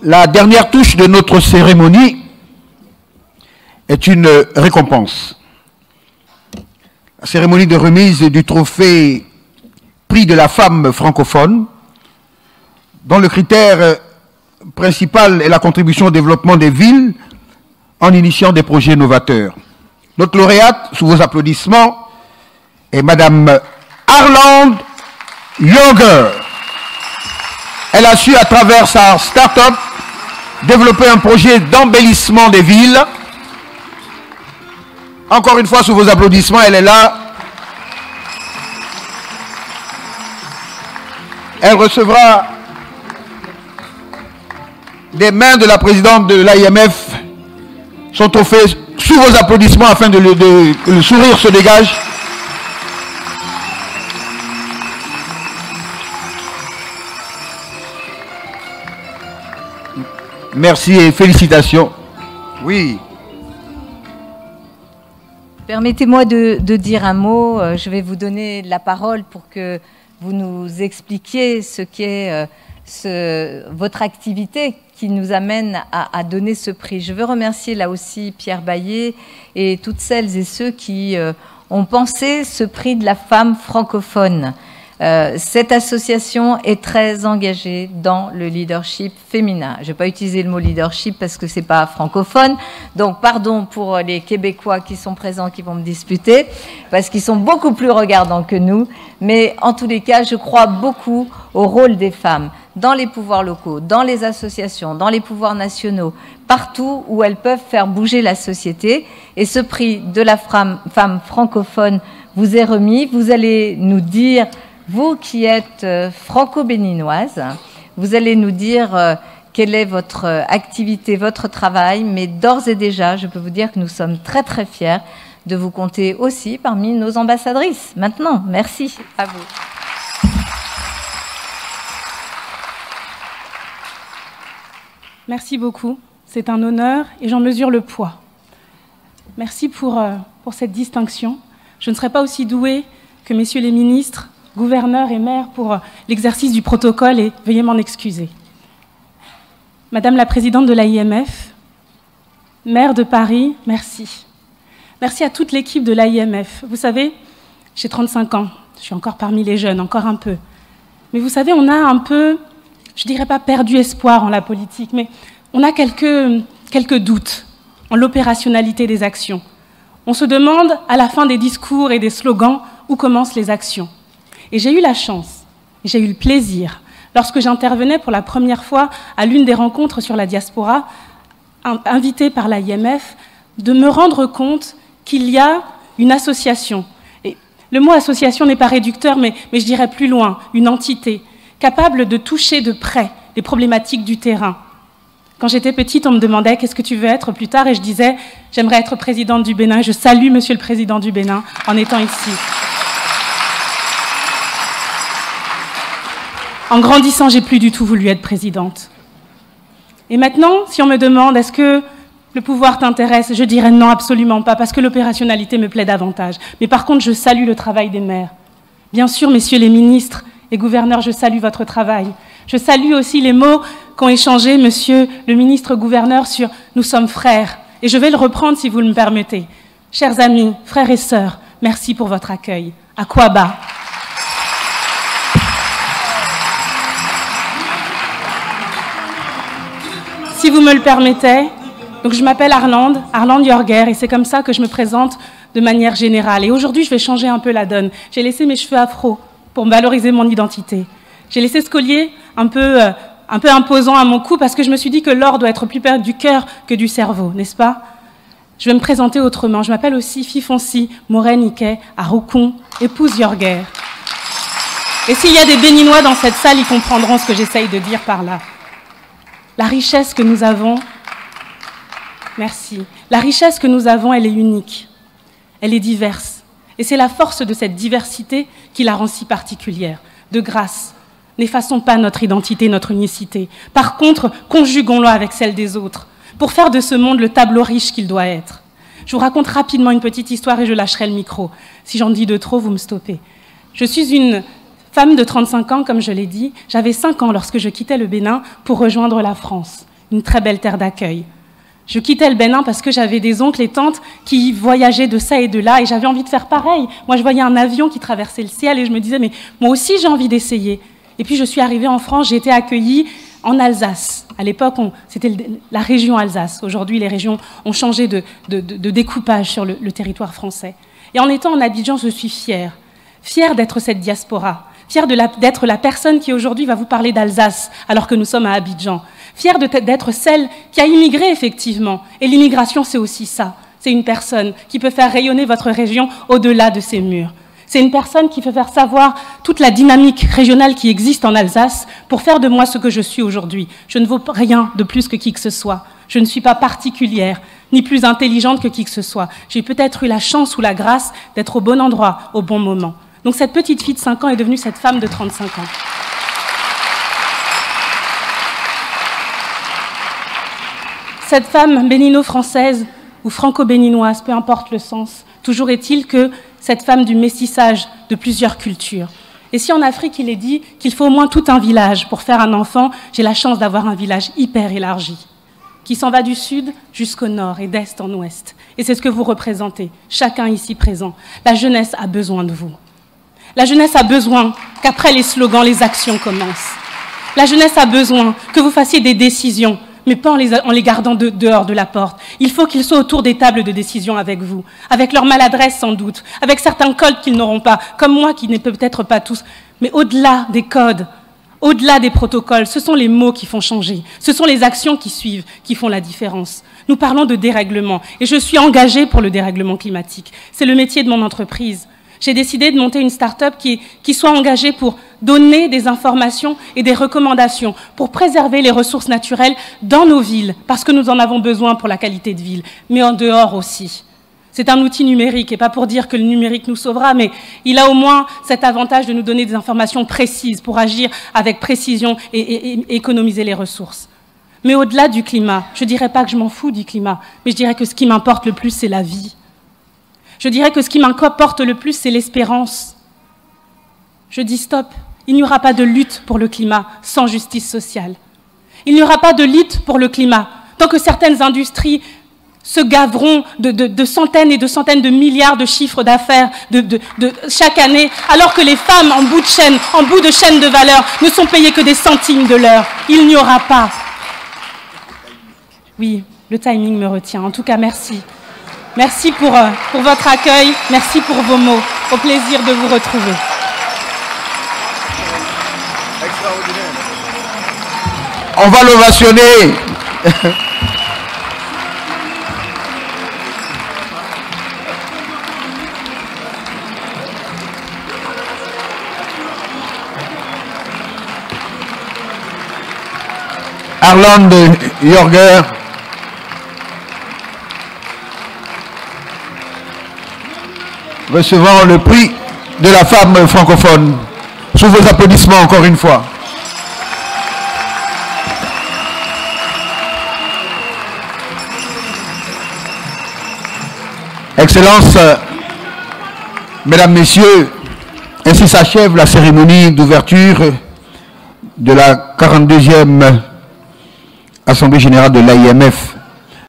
La dernière touche de notre cérémonie est une récompense. La cérémonie de remise du trophée Prix de la femme francophone, dont le critère principal est la contribution au développement des villes en initiant des projets novateurs. Notre lauréate, sous vos applaudissements, est Madame Arlande Jorger. Elle a su, à travers sa start-up, développer un projet d'embellissement des villes. Encore une fois, sous vos applaudissements, elle est là. Elle recevra des mains de la présidente de l'AIMF son trophée sous vos applaudissements afin que le sourire se dégage. Merci et félicitations. Oui. Permettez-moi de dire un mot. Je vais vous donner la parole pour que vous nous expliquiez ce qu'est votre activité qui nous amène à donner ce prix. Je veux remercier là aussi Pierre Baillet et toutes celles et ceux qui ont pensé ce prix de la femme francophone. Cette association est très engagée dans le leadership féminin. Je ne vais pas utiliser le mot leadership parce que ce n'est pas francophone. Donc, pardon pour les Québécois qui sont présents, qui vont me disputer, parce qu'ils sont beaucoup plus regardants que nous. Mais en tous les cas, je crois beaucoup au rôle des femmes dans les pouvoirs locaux, dans les associations, dans les pouvoirs nationaux, partout où elles peuvent faire bouger la société. Et ce prix de la femme francophone vous est remis. Vous allez nous dire... Vous qui êtes franco-béninoise, vous allez nous dire quelle est votre activité, votre travail, mais d'ores et déjà, je peux vous dire que nous sommes très très fiers de vous compter aussi parmi nos ambassadrices. Maintenant, merci à vous. Merci beaucoup, c'est un honneur et j'en mesure le poids. Merci pour cette distinction. Je ne serai pas aussi douée que messieurs les ministres, gouverneur et maire pour l'exercice du protocole et veuillez m'en excuser. Madame la présidente de l'AIMF, maire de Paris, merci. Merci à toute l'équipe de l'AIMF. Vous savez, j'ai 35 ans, je suis encore parmi les jeunes, encore un peu. Mais vous savez, on a un peu, je dirais pas perdu espoir en la politique, mais on a quelques doutes en l'opérationnalité des actions. On se demande, à la fin des discours et des slogans, où commencent les actions. Et j'ai eu la chance, j'ai eu le plaisir, lorsque j'intervenais pour la première fois à l'une des rencontres sur la diaspora, invitée par l'AIMF, de me rendre compte qu'il y a une association. Et le mot association n'est pas réducteur, mais je dirais plus loin, une entité capable de toucher de près les problématiques du terrain. Quand j'étais petite, on me demandait « Qu'est-ce que tu veux être plus tard ?» Et je disais « J'aimerais être présidente du Bénin. » Je salue Monsieur le Président du Bénin en étant ici. En grandissant, j'ai plus du tout voulu être présidente. Et maintenant, si on me demande « Est-ce que le pouvoir t'intéresse ?» Je dirais non, absolument pas, parce que l'opérationnalité me plaît davantage. Mais par contre, je salue le travail des maires. Bien sûr, messieurs les ministres et gouverneurs, je salue votre travail. Je salue aussi les mots qu'ont échangés monsieur le ministre-gouverneur sur « Nous sommes frères ». Et je vais le reprendre si vous le permettez. Chers amis, frères et sœurs, merci pour votre accueil. Akwaba. Si vous me le permettez, donc je m'appelle Arlande Jorger, et c'est comme ça que je me présente de manière générale. Et aujourd'hui, je vais changer un peu la donne. J'ai laissé mes cheveux afro pour valoriser mon identité. J'ai laissé ce collier un peu imposant à mon cou parce que je me suis dit que l'or doit être plus près du cœur que du cerveau, n'est-ce pas? Je vais me présenter autrement. Je m'appelle aussi Fifonsi Moren-Ike Aroukon, épouse Jorger. Et s'il y a des Béninois dans cette salle, ils comprendront ce que j'essaye de dire par là. La richesse que nous avons, merci. La richesse que nous avons, elle est unique. Elle est diverse. Et c'est la force de cette diversité qui la rend si particulière. De grâce, n'effaçons pas notre identité, notre unicité. Par contre, conjuguons-la avec celle des autres pour faire de ce monde le tableau riche qu'il doit être. Je vous raconte rapidement une petite histoire et je lâcherai le micro. Si j'en dis de trop, vous me stoppez. Je suis une femme de 35 ans, comme je l'ai dit. J'avais 5 ans lorsque je quittais le Bénin pour rejoindre la France. une très belle terre d'accueil. Je quittais le Bénin parce que j'avais des oncles et tantes qui voyageaient de ça et de là, et j'avais envie de faire pareil. Moi, je voyais un avion qui traversait le ciel, et je me disais, mais moi aussi, j'ai envie d'essayer. Et puis, je suis arrivée en France, j'ai été accueillie en Alsace. À l'époque, c'était la région Alsace. Aujourd'hui, les régions ont changé de découpage sur le territoire français. Et en étant en Abidjan, je suis fière d'être cette diaspora, fière d'être la personne qui aujourd'hui va vous parler d'Alsace alors que nous sommes à Abidjan, fière d'être celle qui a immigré effectivement. Et l'immigration, c'est aussi ça. C'est une personne qui peut faire rayonner votre région au-delà de ses murs. C'est une personne qui peut faire savoir toute la dynamique régionale qui existe en Alsace pour faire de moi ce que je suis aujourd'hui. Je ne vaux rien de plus que qui que ce soit. Je ne suis pas particulière, ni plus intelligente que qui que ce soit. J'ai peut-être eu la chance ou la grâce d'être au bon endroit, au bon moment. Donc cette petite fille de 5 ans est devenue cette femme de 35 ans. Cette femme bénino-française ou franco-béninoise, peu importe le sens, toujours est-il que cette femme du métissage de plusieurs cultures. Et si en Afrique, il est dit qu'il faut au moins tout un village pour faire un enfant, j'ai la chance d'avoir un village hyper élargi, qui s'en va du sud jusqu'au nord et d'est en ouest. Et c'est ce que vous représentez, chacun ici présent. La jeunesse a besoin de vous. La jeunesse a besoin qu'après les slogans, les actions commencent. La jeunesse a besoin que vous fassiez des décisions, mais pas en les gardant dehors de la porte. Il faut qu'ils soient autour des tables de décision avec vous, avec leur maladresse sans doute, avec certains codes qu'ils n'auront pas, comme moi qui n'ai peut-être pas tous. Mais au-delà des codes, au-delà des protocoles, ce sont les mots qui font changer, ce sont les actions qui suivent qui font la différence. Nous parlons de dérèglement et je suis engagée pour le dérèglement climatique. C'est le métier de mon entreprise. J'ai décidé de monter une start-up qui soit engagée pour donner des informations et des recommandations pour préserver les ressources naturelles dans nos villes, parce que nous en avons besoin pour la qualité de ville, mais en dehors aussi. C'est un outil numérique, et pas pour dire que le numérique nous sauvera, mais il a au moins cet avantage de nous donner des informations précises pour agir avec précision et économiser les ressources. Mais au-delà du climat, je ne dirais pas que je m'en fous du climat, mais je dirais que ce qui m'importe le plus, c'est la vie. Je dirais que ce qui m'importe le plus, c'est l'espérance. Je dis stop, il n'y aura pas de lutte pour le climat sans justice sociale. Il n'y aura pas de lutte pour le climat tant que certaines industries se gaveront de centaines et de centaines de milliards de chiffres d'affaires chaque année, alors que les femmes en bout de chaîne de valeur ne sont payées que des centimes de l'heure. Il n'y aura pas. Oui, le timing me retient. En tout cas, merci. Merci pour votre accueil, merci pour vos mots. Au plaisir de vous retrouver. On va l'ovationner. Arland Jorger. Recevant le prix de la femme francophone. Sous vos applaudissements encore une fois. Excellences, Mesdames, Messieurs, ainsi s'achève la cérémonie d'ouverture de la 42e Assemblée générale de l'AIMF.